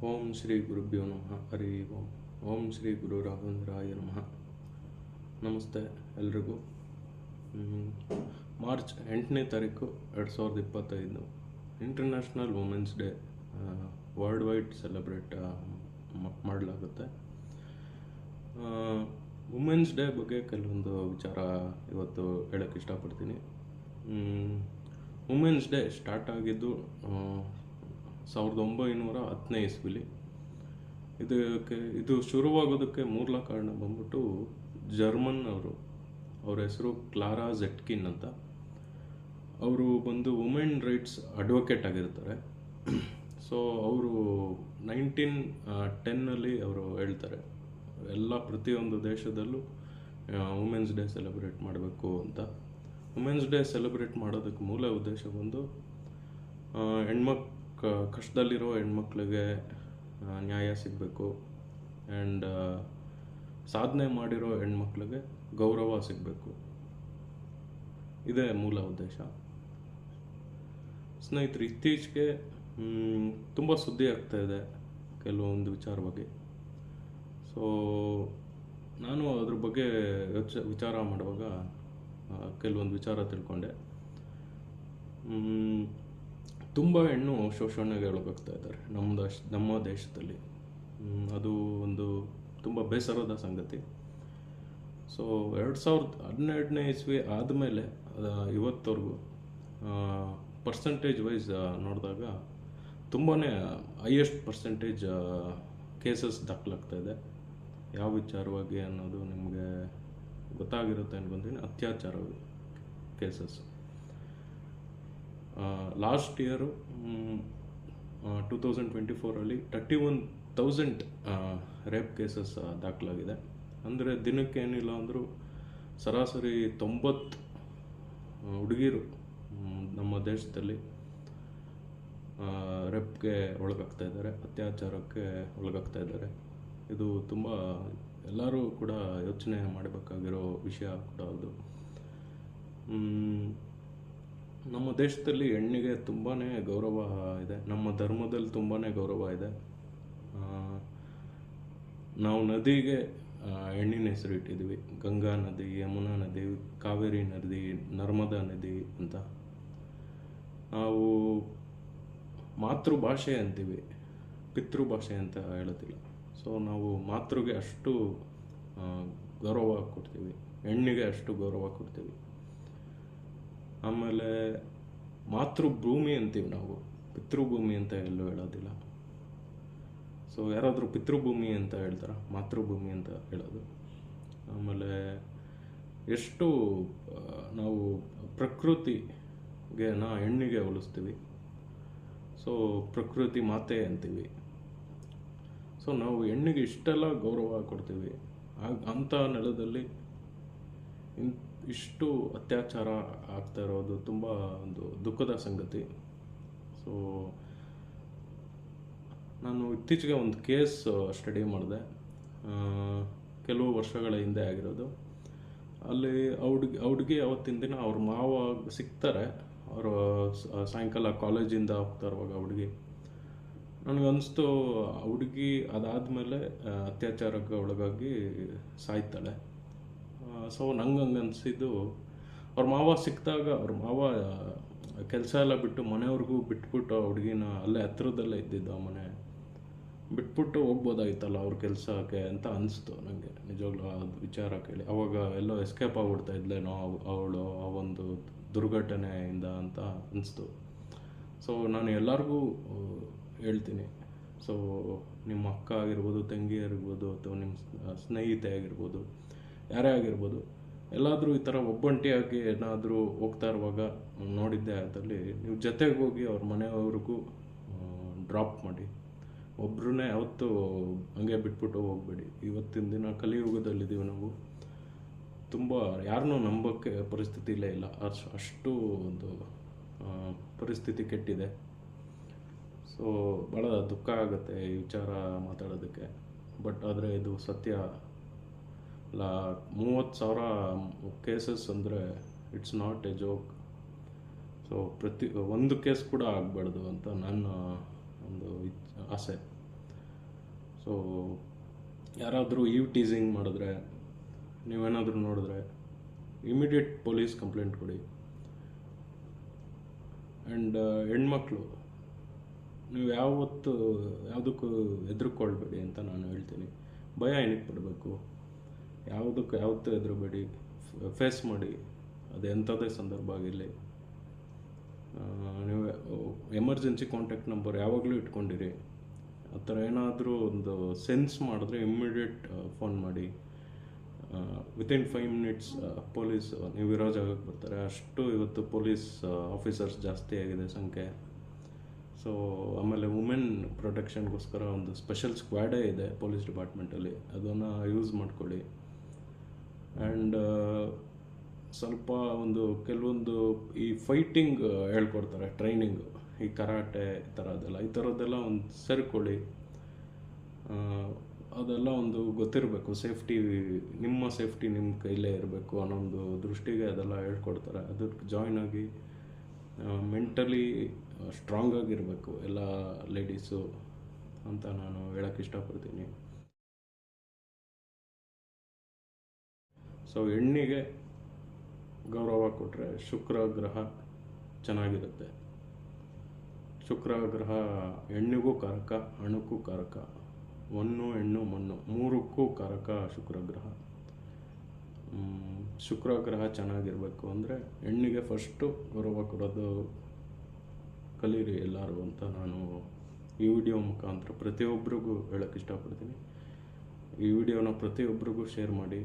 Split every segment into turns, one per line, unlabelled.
ಓಂ ಶ್ರೀ ಗುರುಭ್ಯೋ ನಮಃ. ಹರಿ ಓಂ. ಓಂ ಶ್ರೀ ಗುರು ರಾಘವೇಂದ್ರಾಯ ನಮಃ. ನಮಸ್ತೆ ಎಲ್ರಿಗೂ. ಮಾರ್ಚ್ 8ನೇ ತಾರೀಕು 2025 international women's day worldwide celebrate ಮಾಡಲಾಗುತ್ತೆ. ವುಮೆನ್ಸ್ ಡೇ ಬಗ್ಗೆ ಕೆಲವೊಂದು ವಿಚಾರ ಇವತ್ತು ಹೇಳೋಕ್ಕೆ ಇಷ್ಟಪಡ್ತೀನಿ. ವುಮೆನ್ಸ್ ಡೇ ಸ್ಟಾರ್ಟ್ ಆಗಿದ್ದು 1910ನೇ ಇಸ್ವಿಲಿ. ಇದು ಶುರುವಾಗೋದಕ್ಕೆ ಮೂಲ ಕಾರಣ ಬಂದ್ಬಿಟ್ಟು ಜರ್ಮನ್ ಅವ್ರ ಹೆಸರು ಕ್ಲಾರಾ ಝೆಟ್ಕಿನ್ ಅಂತ. ಅವರು ಬಂದು ವುಮೆನ್ ರೈಟ್ಸ್ ಅಡ್ವೊಕೇಟ್ ಆಗಿರ್ತಾರೆ. ಸೊ ಅವರು 1910ನಲ್ಲಿ ಅವರು ಹೇಳ್ತಾರೆ ಪ್ರತಿಯೊಂದು ದೇಶದಲ್ಲೂ ವುಮೆನ್ಸ್ ಡೇ ಸೆಲೆಬ್ರೇಟ್ ಮಾಡಬೇಕು ಅಂತ. ವುಮೆನ್ಸ್ ಡೇ ಸೆಲೆಬ್ರೇಟ್ ಮಾಡೋದಕ್ಕೆ ಮೂಲ ಉದ್ದೇಶ ಬಂದು ಕಷ್ಟದಲ್ಲಿರೋ ಹೆಣ್ಮಕ್ಳಿಗೆ ನ್ಯಾಯ ಸಿಗಬೇಕು, ಆ್ಯಂಡ್ ಸಾಧನೆ ಮಾಡಿರೋ ಹೆಣ್ಮಕ್ಳಿಗೆ ಗೌರವ ಸಿಗಬೇಕು. ಇದೇ ಮೂಲ ಉದ್ದೇಶ. ಸ್ನೇಹಿತರೆ, ಇತ್ತೀಚೆಗೆ ತುಂಬ ಸುದ್ದಿ ಆಗ್ತಾ ಇದೆ ಕೆಲವೊಂದು ವಿಚಾರವಾಗಿ. ಸೊ ನಾನು ಅದ್ರ ಬಗ್ಗೆ ವಿಚಾರ ಮಾಡುವಾಗ ಕೆಲವೊಂದು ವಿಚಾರ ತಿಳ್ಕೊಂಡೆ. ತುಂಬ ಹೆಣ್ಣು ಶೋಷಣೆಗೆ ಒಳಗಾಗ್ತಾ ಇದ್ದಾರೆ ನಮ್ಮ ದೇಶದಲ್ಲಿ. ಅದು ಒಂದು ತುಂಬ ಬೇಸರದ ಸಂಗತಿ. ಸೊ 2012ನೇ ಇಸ್ವಿ ಆದಮೇಲೆ ಇವತ್ತವರೆಗೂ ಪರ್ಸೆಂಟೇಜ್ ವೈಸ್ ನೋಡಿದಾಗ ತುಂಬಾ ಹೈಯೆಸ್ಟ್ ಪರ್ಸೆಂಟೇಜ್ ಕೇಸಸ್ ದಾಖಲಾಗ್ತಾ ಇದೆ. ಯಾವ ವಿಚಾರವಾಗಿ ಅನ್ನೋದು ನಿಮಗೆ ಗೊತ್ತಾಗಿರುತ್ತೆ ಅನ್ಕೊಂತೀನಿ. ಅತ್ಯಾಚಾರ cases last year 2024 31,000 rape cases ದಾಖಲಾಗಿದೆ. ಅಂದರೆ ದಿನಕ್ಕೆ ಏನಿಲ್ಲ ಅಂದರೂ ಸರಾಸರಿ 90 ಹುಡುಗಿರು ನಮ್ಮ ದೇಶದಲ್ಲಿ ರೇಪ್ಗೆ ಒಳಗಾಗ್ತಾ ಇದ್ದಾರೆ, ಅತ್ಯಾಚಾರಕ್ಕೆ ಒಳಗಾಗ್ತಾ ಇದ್ದಾರೆ. ಇದು ತುಂಬ ಎಲ್ಲರೂ ಕೂಡ ಯೋಚನೆ ಮಾಡಬೇಕಾಗಿರೋ ವಿಷಯ ಕೂಡ ಅದು. ನಮ್ಮ ದೇಶದಲ್ಲಿ ಹೆಣ್ಣಿಗೆ ತುಂಬಾ ಗೌರವ ಇದೆ. ನಮ್ಮ ಧರ್ಮದಲ್ಲಿ ತುಂಬಾ ಗೌರವ ಇದೆ. ನಾವು ನದಿಗೆ ಹೆಣ್ಣಿನ ಹೆಸರು ಇಟ್ಟಿದ್ದೀವಿ. ಗಂಗಾ ನದಿ, ಯಮುನಾ ನದಿ, ಕಾವೇರಿ ನದಿ, ನರ್ಮದಾ ನದಿ ಅಂತ. ನಾವು ಮಾತೃಭಾಷೆ ಅಂತೀವಿ, ಪಿತೃಭಾಷೆ ಅಂತ ಹೇಳೋದಿಲ್ಲ. ಸೊ ನಾವು ಮಾತೃಗೆ ಅಷ್ಟು ಗೌರವ ಕೊಡ್ತೀವಿ, ಹೆಣ್ಣಿಗೆ ಅಷ್ಟು ಗೌರವ ಕೊಡ್ತೀವಿ. ಆಮೇಲೆ ಮಾತೃಭೂಮಿ ಅಂತೀವಿ ನಾವು, ಪಿತೃಭೂಮಿ ಅಂತ ಎಲ್ಲೂ ಹೇಳೋದಿಲ್ಲ. ಸೊ ಯಾರಾದರೂ ಪಿತೃಭೂಮಿ ಅಂತ ಹೇಳ್ತಾರೆ, ಮಾತೃಭೂಮಿ ಅಂತ ಹೇಳೋದು. ಆಮೇಲೆ ಎಷ್ಟು ನಾವು ಪ್ರಕೃತಿಗೆ ಹೆಣ್ಣಿಗೆ ಹೋಲಿಸ್ತೀವಿ. ಸೊ ಪ್ರಕೃತಿ ಮಾತೆ ಅಂತೀವಿ. ಸೊ ನಾವು ಹೆಣ್ಣಿಗೆ ಇಷ್ಟೆಲ್ಲ ಗೌರವ ಕೊಡ್ತೀವಿ. ಅಂಥ ನೆಲದಲ್ಲಿ ಇಷ್ಟು ಅತ್ಯಾಚಾರ ಆಗ್ತಾ ಇರೋದು ತುಂಬ ಒಂದು ದುಃಖದ ಸಂಗತಿ. ಸೊ ನಾನು ಇತ್ತೀಚೆಗೆ ಒಂದು ಕೇಸ್ ಸ್ಟಡಿ ಮಾಡಿದೆ, ಕೆಲವು ವರ್ಷಗಳ ಹಿಂದೆ ಆಗಿರೋದು. ಅಲ್ಲಿ ಹುಡುಗಿ ಅವತ್ತಿನ ದಿನ ಅವ್ರ ಮಾವ ಸಿಗ್ತಾರೆ. ಅವರು ಸಾಯಂಕಾಲ ಕಾಲೇಜಿಂದ ಹೋಗ್ತಾ ಇರುವಾಗ ನನಗನ್ನಿಸ್ತು ಹುಡುಗಿ ಅದಾದಮೇಲೆ ಅತ್ಯಾಚಾರಕ್ಕೆ ಒಳಗಾಗಿ ಸಾಯ್ತಾಳೆ. ಸೊ ನಂಗೆ ಅನಿಸಿದ್ದು, ಅವ್ರ ಮಾವ ಸಿಕ್ಕಿದಾಗ ಅವ್ರ ಮಾವ ಕೆಲಸ ಎಲ್ಲ ಬಿಟ್ಟು ಮನೆಯವ್ರಿಗೂ ಬಿಟ್ಬಿಟ್ಟು ಹುಡುಗಿನ ಅಲ್ಲೇ ಹತ್ರದಲ್ಲೇ ಇದ್ದಿದ್ದು, ಆ ಮನೆ ಬಿಟ್ಬಿಟ್ಟು ಹೋಗ್ಬೋದಾಗಿತ್ತಲ್ಲ ಅವ್ರ ಕೆಲಸಕ್ಕೆ ಅಂತ ಅನಿಸ್ತು ನನಗೆ. ನಿಜವಾಗ್ಲೂ ಅದು ವಿಚಾರ ಕೇಳಿ ಅವಾಗ ಎಲ್ಲೋ ಎಸ್ಕೇಪ್ ಆಗ್ಬಿಡ್ತಾ ಇದ್ಲೇನೋ ಅವಳು ಆ ಒಂದು ದುರ್ಘಟನೆಯಿಂದ ಅಂತ ಅನಿಸ್ತು. ಸೊ ನಾನು ಎಲ್ಲರಿಗೂ ಹೇಳ್ತೀನಿ, ಸೊ ನಿಮ್ಮ ಅಕ್ಕ ಆಗಿರ್ಬೋದು, ತಂಗಿ ಆಗಿರ್ಬೋದು, ಅಥವಾ ನಿಮ್ಮ ಸ್ನೇಹಿತೆ ಆಗಿರ್ಬೋದು, ಯಾರೇ ಆಗಿರ್ಬೋದು, ಎಲ್ಲಾದರೂ ಈ ಥರ ಒಬ್ಬಂಟಿಯಾಗಿ ಏನಾದರೂ ಹೋಗ್ತಾ ಇರುವಾಗ ನೋಡಿದ್ದೆ ಅದಲ್ಲಿ ನೀವು ಜೊತೆಗೆ ಹೋಗಿ ಅವ್ರ ಮನೆಯವ್ರಿಗೂ ಡ್ರಾಪ್ ಮಾಡಿ. ಒಬ್ಬರನ್ನೇ ಯಾವತ್ತೂ ಹಂಗೆ ಬಿಟ್ಬಿಟ್ಟು ಹೋಗಬೇಡಿ. ಇವತ್ತಿನ ದಿನ ಕಲಿಯುಗದಲ್ಲಿದ್ದೀವಿ ನಾವು. ತುಂಬ ಯಾರನ್ನೂ ನಂಬೋಕ್ಕೆ ಪರಿಸ್ಥಿತಿಲೇ ಇಲ್ಲ, ಅಷ್ಟು ಒಂದು ಪರಿಸ್ಥಿತಿ ಕೆಟ್ಟಿದೆ. ಸೊ ಭಾಳ ದುಃಖ ಆಗುತ್ತೆ ಈ ವಿಚಾರ ಮಾತಾಡೋದಕ್ಕೆ. ಬಟ್ ಆದರೆ ಇದು ಸತ್ಯ. 30,000 ಕೇಸಸ್ ಅಂದರೆ it's not A joke. So ಒಂದು ಕೇಸ್ ಕೂಡ ಆಗಬಾರ್ದು ಅಂತ ನನ್ನ ಒಂದು ಆಸೆ. ಸೊ ಯಾರಾದರೂ ಟೀಸಿಂಗ್ ಮಾಡಿದ್ರೆ, ನೀವೇನಾದರೂ ನೋಡಿದ್ರೆ ಇಮಿಡಿಯೇಟ್ ಪೊಲೀಸ್ ಕಂಪ್ಲೇಂಟ್ ಕೊಡಿ. ಆ್ಯಂಡ್ ಹೆಣ್ಮಕ್ಳು, ನೀವು ಯಾವುದಕ್ಕೂ ಹೆದರ್ಕೊಳ್ಬೇಡಿ ಅಂತ ನಾನು ಹೇಳ್ತೀನಿ. ಭಯ ಏನಕ್ಕೆ ಪಡಬೇಕು? ಯಾವತ್ತೂ ಹೆದರಬೇಡಿ, ಫೇಸ್ ಮಾಡಿ. ಅದು ಎಂಥದೇ ಸಂದರ್ಭ ಆಗಿರಲಿ. ನೀವು ಎಮರ್ಜೆನ್ಸಿ ಕಾಂಟ್ಯಾಕ್ಟ್ ನಂಬರ್ ಯಾವಾಗಲೂ ಇಟ್ಕೊಂಡಿರಿ. ಆ ಥರ ಏನಾದರೂ ಒಂದು ಸೆನ್ಸ್ ಮಾಡಿದ್ರೆ ಇಮ್ಮಿಡಿಯೇಟ್ ಫೋನ್ ಮಾಡಿ. ವಿತಿನ್ 5 ಮಿನಿಟ್ಸ್ ಪೊಲೀಸ್ ನೀವು ಇರೋ ಜಾಗಕ್ಕೆ ಬರ್ತಾರೆ. ಅಷ್ಟು ಇವತ್ತು ಪೊಲೀಸ್ ಆಫೀಸರ್ಸ್ ಜಾಸ್ತಿ ಆಗಿದೆ ಸಂಖ್ಯೆ. ಸೊ ಆಮೇಲೆ ವುಮೆನ್ ಪ್ರೊಟೆಕ್ಷನ್ಗೋಸ್ಕರ ಒಂದು ಸ್ಪೆಷಲ್ ಸ್ಕ್ವಾಡೇ ಇದೆ ಪೊಲೀಸ್ ಡಿಪಾರ್ಟ್ಮೆಂಟಲ್ಲಿ, ಅದನ್ನು ಯೂಸ್ ಮಾಡ್ಕೊಳ್ಳಿ. ಆ್ಯಂಡ್ ಸ್ವಲ್ಪ ಕೆಲವೊಂದು ಈ ಫೈಟಿಂಗ್ ಹೇಳ್ಕೊಡ್ತಾರೆ, ಟ್ರೈನಿಂಗು, ಈ ಕರಾಟೆ ಈ ಥರದ್ದೆಲ್ಲ ಒಂದು ಸೇರ್ಕೊಳ್ಳಿ. ಅದೆಲ್ಲ ಒಂದು ಗೊತ್ತಿರಬೇಕು. ನಿಮ್ಮ ಸೇಫ್ಟಿ ನಿಮ್ಮ ಕೈಲೇ ಇರಬೇಕು ಅನ್ನೋ ಒಂದು ದೃಷ್ಟಿಗೆ ಅದೆಲ್ಲ ಹೇಳ್ಕೊಡ್ತಾರೆ. ಅದಕ್ಕೆ ಜಾಯ್ನ್ ಆಗಿ ಮೆಂಟಲಿ ಸ್ಟ್ರಾಂಗ್ ಆಗಿರಬೇಕು ಎಲ್ಲ ಲೇಡೀಸು ಅಂತ ನಾನು ಹೇಳೋಕ್ಕೆ ಇಷ್ಟಪಡ್ತೀನಿ. ಸೊ ಹೆಣ್ಣಿಗೆ ಗೌರವ ಕೊಟ್ಟರೆ ಶುಕ್ರ ಗ್ರಹ ಚೆನ್ನಾಗಿರುತ್ತೆ. ಶುಕ್ರ ಗ್ರಹ ಹೆಣ್ಣಿಗೂ ಕಾರಕ, ಹಣಕ್ಕೂ ಕಾರಕ. ಹೆಣ್ಣು ಮಣ್ಣು ಮೂರಕ್ಕೂ ಕಾರಕ ಶುಕ್ರ ಗ್ರಹ. ಶುಕ್ರ ಗ್ರಹ ಚೆನ್ನಾಗಿರಬೇಕು ಅಂದರೆ ಹೆಣ್ಣಿಗೆ ಫಸ್ಟು ಗೌರವ ಕೊಡೋದು ಕಲೀರಿ ಎಲ್ಲರೂ ಅಂತ ನಾನು ಈ ವಿಡಿಯೋ ಮುಖಾಂತರ ಪ್ರತಿಯೊಬ್ಬರಿಗೂ ಹೇಳೋಕ್ಕೆ ಇಷ್ಟಪಡ್ತೀನಿ. ಈ ವಿಡಿಯೋನ ಪ್ರತಿಯೊಬ್ಬರಿಗೂ ಶೇರ್ ಮಾಡಿ.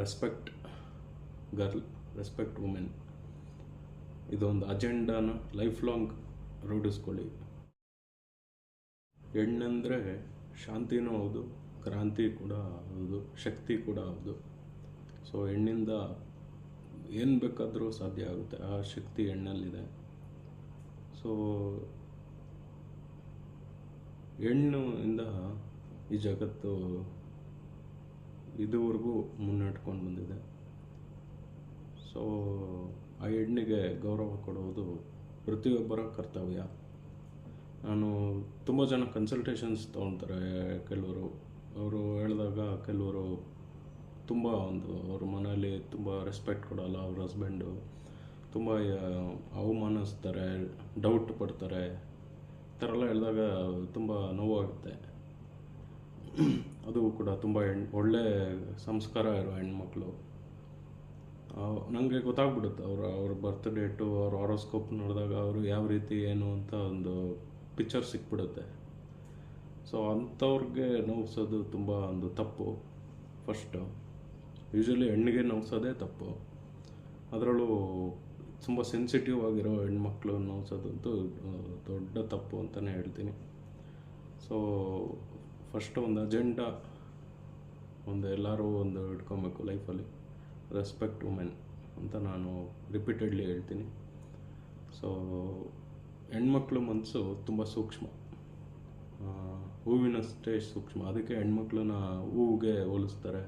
ರೆಸ್ಪೆಕ್ಟ್ ಗರ್ಲ್, ರೆಸ್ಪೆಕ್ಟ್ ವುಮೆನ್, ಇದೊಂದು ಅಜೆಂಡಾನ ಲೈಫ್ ಲಾಂಗ್ ರೂಢಿಸ್ಕೊಳ್ಳಿ. ಹೆಣ್ಣಂದರೆ ಶಾಂತಿನೂ ಹೌದು, ಕ್ರಾಂತಿ ಕೂಡ ಹೌದು, ಶಕ್ತಿ ಕೂಡ ಹೌದು. ಸೊ ಹೆಣ್ಣಿಂದ ಏನು ಬೇಕಾದರೂ ಸಾಧ್ಯ ಆಗುತ್ತೆ, ಆ ಶಕ್ತಿ ಹೆಣ್ಣಲ್ಲಿದೆ. ಸೊ ಹೆಣ್ಣಿಂದ ಈ ಜಗತ್ತು ಇದುವರೆಗೂ ಮುನ್ನಡೆಕೊಂಡು ಬಂದಿದೆ. ಸೊ ಆ ಹೆಣ್ಣಿಗೆ ಗೌರವ ಕೊಡುವುದು ಪ್ರತಿಯೊಬ್ಬರ ಕರ್ತವ್ಯ. ನಾನು ತುಂಬ ಜನ ಕನ್ಸಲ್ಟೇಷನ್ಸ್ ತೊಗೊಳ್ತಾರೆ. ಅವರು ಹೇಳಿದಾಗ ಕೆಲವರು ತುಂಬ ಅವ್ರ ಮನೇಲಿ ತುಂಬ ರೆಸ್ಪೆಕ್ಟ್ ಕೊಡೋಲ್ಲ, ಅವ್ರ ಹಸ್ಬೆಂಡು ತುಂಬ ಅವಮಾನಿಸ್ತಾರೆ, ಡೌಟ್ ಪಡ್ತಾರೆ. ಈ ಥರ ಎಲ್ಲ ಹೇಳಿದಾಗ ತುಂಬ ನೋವಾಗುತ್ತೆ. ಅದು ಕೂಡ ತುಂಬ ಒಳ್ಳೆ ಸಂಸ್ಕಾರ ಇರೋ ಹೆಣ್ಮಕ್ಳು. ನನಗೆ ಗೊತ್ತಾಗ್ಬಿಡುತ್ತೆ ಅವ್ರ ಬರ್ತ್ ಡೇಟು, ಅವ್ರ ಹಾರೋಸ್ಕೋಪ್ ನೋಡಿದಾಗ ಅವರು ಯಾವ ರೀತಿ ಏನು ಅಂತ ಒಂದು ಪಿಕ್ಚರ್ ಸಿಕ್ಬಿಡುತ್ತೆ. ಸೊ ಅಂಥವ್ರಿಗೆ ನೋವಿಸೋದು ತುಂಬ ಒಂದು ತಪ್ಪು. ಫಸ್ಟು ಯೂಶ್ವಲಿ ಹೆಣ್ಣಿಗೆ ನೋವಿಸೋದೇ ತಪ್ಪು. ಅದರಲ್ಲೂ ತುಂಬ ಸೆನ್ಸಿಟಿವ್ ಆಗಿರೋ ಹೆಣ್ಮಕ್ಳು ನೋವಿಸೋದಂತೂ ದೊಡ್ಡ ತಪ್ಪು ಅಂತಲೇ ಹೇಳ್ತೀನಿ. ಸೊ ಫಸ್ಟು ಒಂದು ಅಜೆಂಡಾ ಎಲ್ಲರೂ ಇಟ್ಕೊಬೇಕು ಲೈಫಲ್ಲಿ, ರೆಸ್ಪೆಕ್ಟ್ ವುಮೆನ್ ಅಂತ ನಾನು ರಿಪೀಟೆಡ್ಲಿ ಹೇಳ್ತೀನಿ. ಸೊ ಹೆಣ್ಮಕ್ಳು ಮನಸ್ಸು ತುಂಬ ಸೂಕ್ಷ್ಮ, ಹೂವಿನಷ್ಟೇ ಸೂಕ್ಷ್ಮ. ಅದಕ್ಕೆ ಹೆಣ್ಮಕ್ಳನ್ನ ಹೂವಿಗೆ ಹೋಲಿಸ್ತಾರೆ.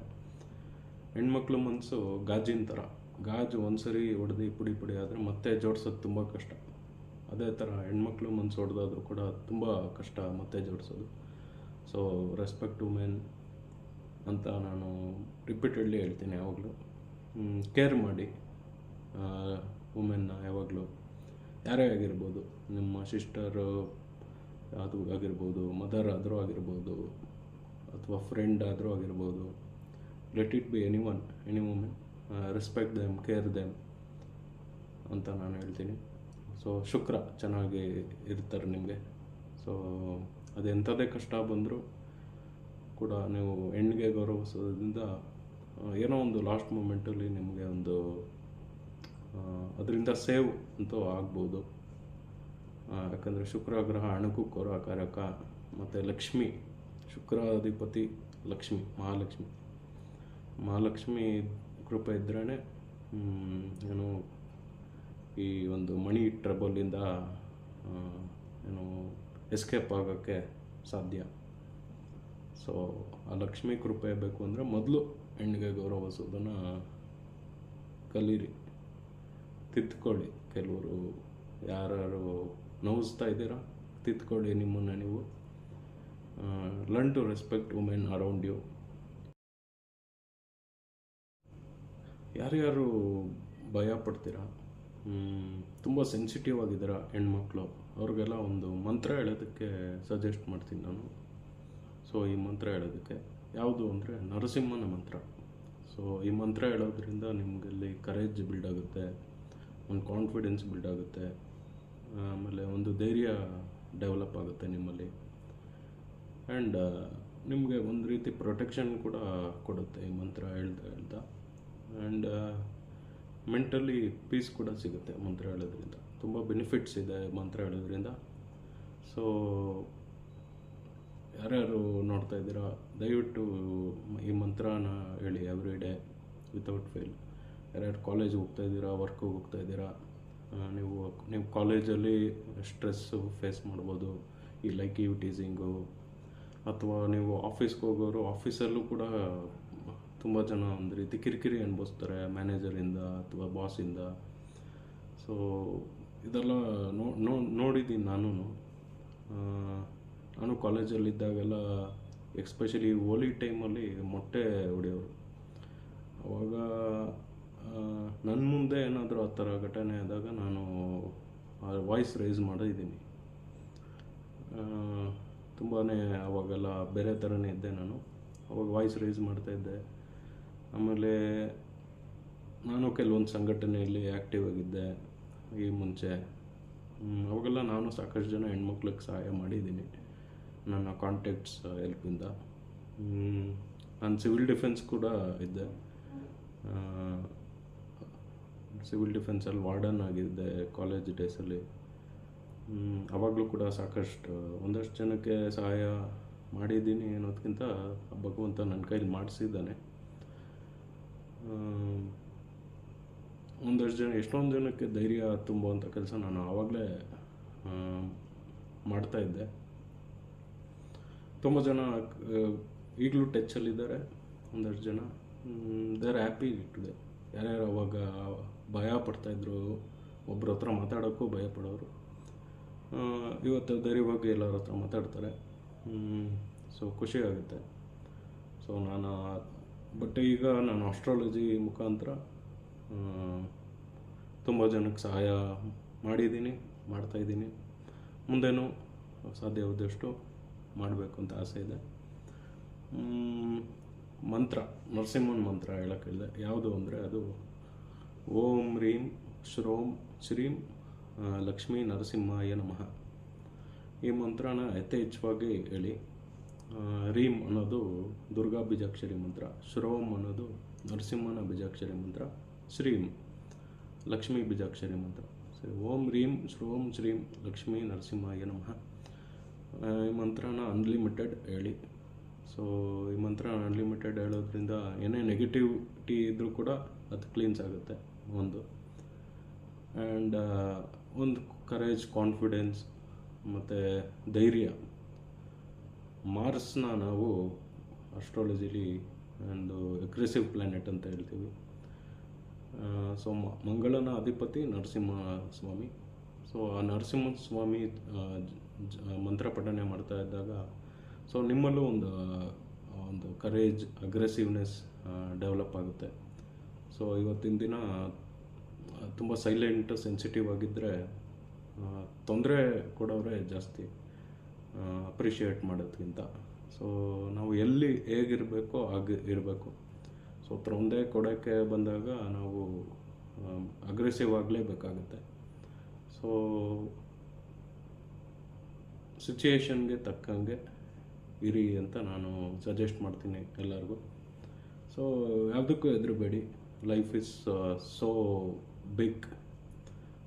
ಹೆಣ್ಮಕ್ಳು ಮನಸ್ಸು ಗಾಜಿನ ಥರ. ಗಾಜು ಒಂದ್ಸರಿ ಹೊಡೆದು ಪುಡಿ ಆದರೆ ಮತ್ತೆ ಜೋಡಿಸೋದು ತುಂಬ ಕಷ್ಟ. ಅದೇ ಥರ ಹೆಣ್ಮಕ್ಳು ಮನಸ್ಸು ಹೊಡೆದಾದ್ರೂ ಕೂಡ ತುಂಬ ಕಷ್ಟ ಮತ್ತೆ ಜೋಡಿಸೋದು. ಸೊ ರೆಸ್ಪೆಕ್ಟ್ ವುಮೆನ್ ಅಂತ ನಾನು ರಿಪೀಟೆಡ್ಲಿ ಹೇಳ್ತೀನಿ ಯಾವಾಗಲೂ. ಕೇರ್ ಮಾಡಿ ವುಮೆನ್ನ ಯಾವಾಗಲೂ. ಯಾರೇ ಆಗಿರ್ಬೋದು, ನಿಮ್ಮ ಸಿಸ್ಟರು ಅದು ಆಗಿರ್ಬೋದು, ಮದರ್ ಆದರೂ ಆಗಿರ್ಬೋದು, ಅಥವಾ ಫ್ರೆಂಡ್ ಆದರೂ ಆಗಿರ್ಬೋದು. Let it be any women. Respect them, care them ಅಂತ ನಾನು ಹೇಳ್ತೀನಿ. ಸೊ ಶುಕ್ರ ಚೆನ್ನಾಗಿ ಇರ್ತಾರೆ ನಿಮಗೆ. ಸೊ ಅದೆಂಥದೇ ಕಷ್ಟ ಬಂದರೂ ಕೂಡ ನೀವು ಹೆಣ್ಣಿಗೆ ಗೌರವಿಸೋದ್ರಿಂದ ಏನೋ ಒಂದು ಲಾಸ್ಟ್ ಮೂಮೆಂಟಲ್ಲಿ ನಿಮಗೆ ಅದರಿಂದ ಸೇವ್ ಅಂತೂ ಆಗ್ಬೋದು. ಯಾಕಂದರೆ ಶುಕ್ರ ಗ್ರಹ ಹಣಕ್ಕೂ ಕಾರಕ. ಮತ್ತು ಲಕ್ಷ್ಮಿ, ಶುಕ್ರಾಧಿಪತಿ ಲಕ್ಷ್ಮಿ, ಮಹಾಲಕ್ಷ್ಮಿ ಕೃಪೆ ಇದ್ರೇ ಏನು ಈ ಒಂದು ಮನಿ ಟ್ರಬಲಿಂದ ಎಸ್ಕೇಪ್ ಆಗೋಕ್ಕೆ ಸಾಧ್ಯ. ಸೊ ಆ ಲಕ್ಷ್ಮಿ ಕೃಪೆ ಬೇಕು ಅಂದರೆ ಮೊದಲು ಹೆಣ್ಣಿಗೆ ಗೌರವಿಸೋದನ್ನು ಕಲೀರಿ, ತಿದ್ದುಕೊಳ್ಳಿ. ಕೆಲವರು ಯಾರು ನೋವಿಸ್ತಾ ಇದ್ದೀರಾ, ತಿದ್ದುಕೊಳ್ಳಿ ನಿಮ್ಮನ್ನು ನೀವು. Learn to respect women around you. ಯಾರ್ಯಾರು ಭಯ ಪಡ್ತೀರಾ, ತುಂಬ ಸೆನ್ಸಿಟಿವ್ ಆಗಿದ್ದೀರಾ ಹೆಣ್ಮಕ್ಳು, ಅವ್ರಿಗೆಲ್ಲ ಒಂದು ಮಂತ್ರ ಹೇಳೋದಕ್ಕೆ ಸಜೆಸ್ಟ್ ಮಾಡ್ತೀನಿ ನಾನು. ಸೊ ಈ ಮಂತ್ರ ಹೇಳೋದಕ್ಕೆ ಯಾವುದು ಅಂದರೆ ನರಸಿಂಹನ ಮಂತ್ರ. ಸೊ ಈ ಮಂತ್ರ ಹೇಳೋದ್ರಿಂದ ನಿಮಗಲ್ಲಿ ಕರೇಜ್ ಬಿಲ್ಡ್ ಆಗುತ್ತೆ, ಒಂದು ಕಾನ್ಫಿಡೆನ್ಸ್ ಬಿಲ್ಡ್ ಆಗುತ್ತೆ, ಆಮೇಲೆ ಒಂದು ಧೈರ್ಯ ಡೆವಲಪ್ ಆಗುತ್ತೆ ನಿಮ್ಮಲ್ಲಿ. ಆ್ಯಂಡ್ ನಿಮಗೆ ಒಂದು ರೀತಿ ಪ್ರೊಟೆಕ್ಷನ್ ಕೂಡ ಕೊಡುತ್ತೆ ಈ ಮಂತ್ರ ಹೇಳ್ತಾ. ಆ್ಯಂಡ್ ಮೆಂಟಲಿ ಪೀಸ್ ಕೂಡ ಸಿಗುತ್ತೆ ಮಂತ್ರ ಹೇಳೋದ್ರಿಂದ. ತುಂಬ ಬೆನಿಫಿಟ್ಸ್ ಇದೆ ಮಂತ್ರ ಹೇಳೋದ್ರಿಂದ. ಸೊ ಯಾರ್ಯಾರು ನೋಡ್ತಾ ಇದ್ದೀರಾ, ದಯವಿಟ್ಟು ಈ ಮಂತ್ರನ ಹೇಳಿ ಎವ್ರಿ ಡೇ ವಿತೌಟ್ ಫೇಲ್. ಯಾರ್ಯಾರು ಕಾಲೇಜಿಗೆ ಹೋಗ್ತಾ ಇದ್ದೀರಾ, ವರ್ಕಿಗೆ ಹೋಗ್ತಾ ಇದ್ದೀರಾ, ನೀವು ಕಾಲೇಜಲ್ಲಿ ಸ್ಟ್ರೆಸ್ಸು ಫೇಸ್ ಮಾಡ್ಬೋದು, ಈ ಯು ಟೀಸಿಂಗು, ಅಥವಾ ನೀವು ಆಫೀಸ್ಗೆ ಹೋಗೋರು ಆಫೀಸಲ್ಲೂ ಕೂಡ ತುಂಬ ಜನ ಒಂದು ರೀತಿ ಕಿರಿಕಿರಿ ಅನುಭವಿಸ್ತಾರೆ ಮ್ಯಾನೇಜರಿಂದ ಅಥವಾ ಬಾಸಿಂದ. ಸೊ ಇದೆಲ್ಲ ನೋಡಿದ್ದೀನಿ ನಾನು ಕಾಲೇಜಲ್ಲಿದ್ದಾಗೆಲ್ಲ, ಎಕ್ಸ್ಪೆಷಲಿ ಹೋಲಿ ಟೈಮಲ್ಲಿ ಮೊಟ್ಟೆ ಹೊಡೆಯೋರು. ಅವಾಗ ನನ್ನ ಮುಂದೆ ಏನಾದರೂ ಆ ಥರ ಘಟನೆ ಆದಾಗ ನಾನು ವಾಯ್ಸ್ ರೈಸ್ ಮಾಡಿದ್ದೀನಿ. ತುಂಬಾ ಅವಾಗೆಲ್ಲ ಬೇರೆ ಥರನೇ ಇದ್ದೆ ನಾನು. ಅವಾಗ ವಾಯ್ಸ್ ರೈಸ್ ಮಾಡ್ತಾಯಿದ್ದೆ. ಆಮೇಲೆ ನಾನು ಕೆಲವೊಂದು ಸಂಘಟನೆಯಲ್ಲಿ ಆ್ಯಕ್ಟಿವ್ ಆಗಿದ್ದೆ ಈ ಮುಂಚೆ. ಅವಾಗೆಲ್ಲ ನಾನು ಸಾಕಷ್ಟು ಜನ ಹೆಣ್ಮಕ್ಳಿಗೆ ಸಹಾಯ ಮಾಡಿದ್ದೀನಿ ನನ್ನ ಕಾಂಟ್ಯಾಕ್ಟ್ಸ್ ಹೆಲ್ಪಿಂದ. ನಾನು ಸಿವಿಲ್ ಡಿಫೆನ್ಸ್ ಕೂಡ ಇದ್ದೆ. ಸಿವಿಲ್ ಡಿಫೆನ್ಸಲ್ಲಿ ವಾರ್ಡನ್ ಆಗಿದ್ದೆ ಕಾಲೇಜ್ ಡೇಸಲ್ಲಿ. ಆವಾಗಲೂ ಕೂಡ ಒಂದಷ್ಟು ಜನಕ್ಕೆ ಸಹಾಯ ಮಾಡಿದ್ದೀನಿ ಅನ್ನೋದಕ್ಕಿಂತ ಭಗವಂತ ನನ್ನ ಕೈಲಿ ಮಾಡಿಸಿದ್ದಾನೆ. ಎಷ್ಟೊಂದು ಜನಕ್ಕೆ ಧೈರ್ಯ ತುಂಬುವಂಥ ಕೆಲಸ ನಾನು ಆವಾಗಲೇ ಮಾಡ್ತಾಯಿದ್ದೆ. ತುಂಬ ಜನ ಈಗಲೂ ಟಚ್ಚಲ್ಲಿದ್ದಾರೆ. ಒಂದಷ್ಟು ಜನ ದೇ ಆರ್ ಹ್ಯಾಪಿ ಟುಡೇ. ಯಾರ್ಯಾರು ಅವಾಗ ಭಯ ಪಡ್ತಾಯಿದ್ರು, ಒಬ್ಬರ ಹತ್ರ ಮಾತಾಡೋಕ್ಕೂ ಭಯ ಪಡೋರು, ಇವತ್ತು ಧೈರ್ಯವಾಗಿ ಎಲ್ಲರ ಹತ್ರ ಮಾತಾಡ್ತಾರೆ. ಸೊ ಖುಷಿ ಆಗುತ್ತೆ. ಸೊ ಈಗ ನಾನು ಆಸ್ಟ್ರಾಲಜಿ ಮುಖಾಂತರ ತುಂಬ ಜನಕ್ಕೆ ಸಹಾಯ ಮಾಡಿದ್ದೀನಿ, ಮಾಡ್ತಾಯಿದ್ದೀನಿ. ಮುಂದೇನೂ ಸಾಧ್ಯವಾದಷ್ಟು ಮಾಡಬೇಕು ಅಂತ ಆಸೆ ಇದೆ. ಮಂತ್ರ, ನರಸಿಂಹನ ಮಂತ್ರ ಹೇಳಕ್ಕೆ ಹೇಳಿದೆ. ಯಾವುದು ಅಂದರೆ ಅದು ಓಂ ರೀಂ ಶ್ರೋಂ ಶ್ರೀಂ ಲಕ್ಷ್ಮೀ ನರಸಿಂಹಾಯ ನಮಃ. ಈ ಮಂತ್ರನ ಯಥೇಚ್ಛವಾಗಿ ಹೇಳಿ. ರೀಂ ಅನ್ನೋದು ದುರ್ಗಾ ಬೀಜಾಕ್ಷರಿ ಮಂತ್ರ, ಶ್ರೋಂ ಅನ್ನೋದು ನರಸಿಂಹನ ಬೀಜಾಕ್ಷರಿ ಮಂತ್ರ, ಶ್ರೀಂ ಲಕ್ಷ್ಮೀ ಬೀಜಾಕ್ಷರಿ ಮಂತ್ರ. ಸರಿ, ಓಂ ರೀಂ ಶ್ರೋಂ ಶ್ರೀಂ ಲಕ್ಷ್ಮೀ ನರಸಿಂಹಾಯ ನಮಃ. ಈ ಮಂತ್ರನ ಅನ್ಲಿಮಿಟೆಡ್ ಹೇಳಿ. ಸೊ ಈ ಮಂತ್ರ ಅನ್ಲಿಮಿಟೆಡ್ ಹೇಳೋದ್ರಿಂದ ಏನೇ ನೆಗೆಟಿವಿಟಿ ಇದ್ದರೂ ಕೂಡ ಅದು ಕ್ಲೀನ್ಸ್ ಆಗುತ್ತೆ ಒಂದು. ಆ್ಯಂಡ್ ಒಂದು ಕರೇಜ್, ಕಾನ್ಫಿಡೆನ್ಸ್ ಮತ್ತು ಧೈರ್ಯ. ಮಾರ್ಸ್ನ ನಾವು ಆಸ್ಟ್ರಾಲಜಿಲಿ ಒಂದು ಅಗ್ರೆಸಿವ್ ಪ್ಲ್ಯಾನೆಟ್ ಅಂತ ಹೇಳ್ತೀವಿ. ಸೊ ಮಂಗಳನ ಅಧಿಪತಿ ನರಸಿಂಹ ಸ್ವಾಮಿ. ಸೊ ಆ ನರಸಿಂಹ ಸ್ವಾಮಿ ಮಂತ್ರ ಪಠನೆ ಮಾಡ್ತಾ ಇದ್ದಾಗ ಸೊ ನಿಮ್ಮಲ್ಲೂ ಒಂದು ಕರೇಜ್, ಅಗ್ರೆಸಿವ್ನೆಸ್ ಡೆವಲಪ್ ಆಗುತ್ತೆ. ಸೊ ಇವತ್ತಿನ ದಿನ ತುಂಬ ಸೈಲೆಂಟ್, ಸೆನ್ಸಿಟಿವ್ ಆಗಿದ್ದರೆ ತೊಂದರೆ ಕೊಡೋರೇ ಜಾಸ್ತಿ ಅಪ್ರಿಷಿಯೇಟ್ ಮಾಡೋದ್ಕಿಂತ. ಸೊ ನಾವು ಎಲ್ಲಿ ಹೇಗಿರಬೇಕೋ ಹಾಗೆ ಇರಬೇಕು. ಸೊ ತೊಂದರೆ ಕೊಡೋಕ್ಕೆ ಬಂದಾಗ ನಾವು ಅಗ್ರೆಸಿವ್ ಆಗಲೇಬೇಕಾಗುತ್ತೆ. ಸೊ ಸಿಚುಯೇಷನ್ಗೆ ತಕ್ಕಂಗೆ ಇರಿ ಅಂತ ನಾನು ಸಜೆಸ್ಟ್ ಮಾಡ್ತೀನಿ ಎಲ್ಲರಿಗೂ. ಸೊ ಯಾವುದಕ್ಕೂ ಹೆದರಬೇಡಿ. Life is so big.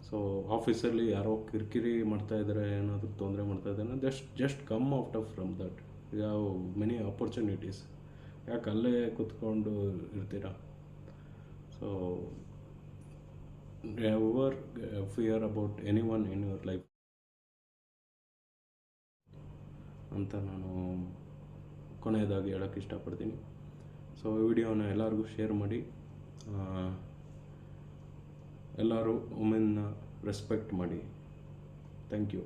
So ಆಫೀಸಲ್ಲಿ ಯಾರೋ ಕಿರಿಕಿರಿ ಮಾಡ್ತಾಯಿದ್ದಾರೆ, ಏನಾದರೂ ತೊಂದರೆ ಮಾಡ್ತಾಯಿದ್ದಾರೆ, just come out of from that. ಯಾವ ಮೆನಿ ಆಪರ್ಚುನಿಟೀಸ್. ಯಾಕೆ ಅಲ್ಲೇ ಕೂತ್ಕೊಂಡು ಇರ್ತೀರಾ? So never fear about any one in your life ಅಂತ ನಾನು ಕೊನೆಯದಾಗಿ ಹೇಳೋಕ್ಕೆ ಇಷ್ಟಪಡ್ತೀನಿ. ಸೊ ಈ ವಿಡಿಯೋನ ಎಲ್ಲರಿಗೂ ಶೇರ್ ಮಾಡಿ. ಎಲ್ಲರೂ ವುಮೆನ್ನ ರೆಸ್ಪೆಕ್ಟ್ ಮಾಡಿ. Thank you.